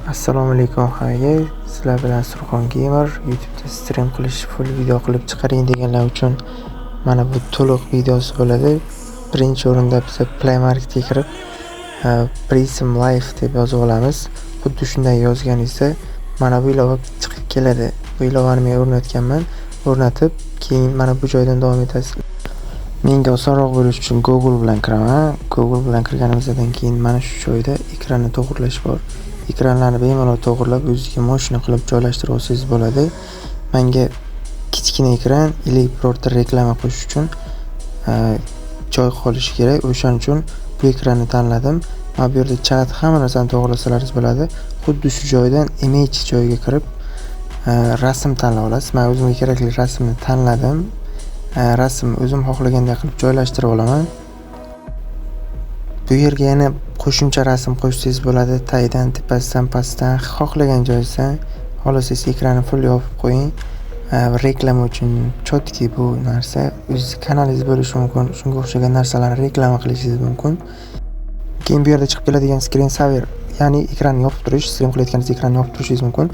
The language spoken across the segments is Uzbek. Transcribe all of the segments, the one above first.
Assalomu alaykum hammaga. Sizlar bilan Surxon Gamer. YouTube'da stream qilish, full video qilib chiqaring deganlar uchun mana bu to'liq videosi bo'ladi. Birinchi o'rinda biz Play Marketga kirib, Prism Live deb yozib olamiz. Xuddi shunday yozganingizda mana bu ilova chiqib keladi. Bu ilovani men o'rnatganman. O'rnatib, keyin mana bu joydan davom etasiz. Menga osonroq bo'lish uchun Google bilan kiraman. Google bilan kirganimizdan keyin mana shu joyda ekranni to'g'irlash bor. Ekranlarni bemalol to'g'irlab o'ziga moshina qilib joylashtirib olsangiz bo'ladi. Menga kichkina ekran ili birorta reklama qo'yish uchun joy qolishi kerak. O'shaning uchun bu ekranni tanladim. Mana bu yerda chat hamma narsani to'g'irlasalaringiz bo'ladi. Xuddi shu joydan image joyiga kirib rasm tanlab olasiz. Men o'zimga kerakli rasmni tanladim. Rasm o'zim xohlagandek qilib joylashtirib olaman. Bu yerga yana qo'shimcha rasm qo'shsangiz bo'ladi. Taydan, tepasidan, pastdan, xohlagan joydan. Xohlasangiz ekranni full yopib qo'ying. Reklama uchun chotki bu narsa o'z kanalingiz bo'lishi mumkin. Shunga o'xshagan narsalarni reklama qilishingiz mumkin. Keyin bu yerda chiqib keladigan screen saver, ya'ni ekranni yopib turish, stream qilayotganingiz ekranni yopib turishingiz mumkin.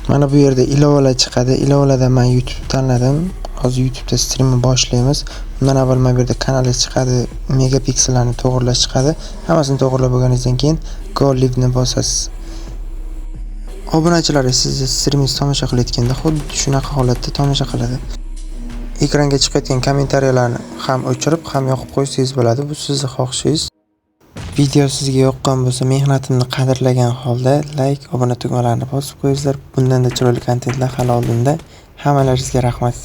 Mana bu yerda ilovalar chiqadi. Ilovalardan men YouTube tanladim. Hozir YouTube'da streamni boshlaymiz. Undan avval mana bu yerda kanalingiz chiqadi, megapiksellarni to'g'irlash chiqadi. Hammasini to'g'irlab bo'lganingizdan keyin Go Live ni bosasiz. Obunachilaringiz sizni streamingizni tomosha qilayotganda xuddi shunaqa holatda tomosha qiladi. Ekranga chiqayotgan kommentariyalarni ham o'chirib, ham yoqib qo'ysangiz bo'ladi. Bu sizning xohishingiz. Video sizga yoqqan bo'lsa, mehnatimni qadrlagan holda like, obuna tugmalarini bosib qo'yinglar. Bundan da chiroyli kontentlar hali oldinda. Hammalaringizga rahmat.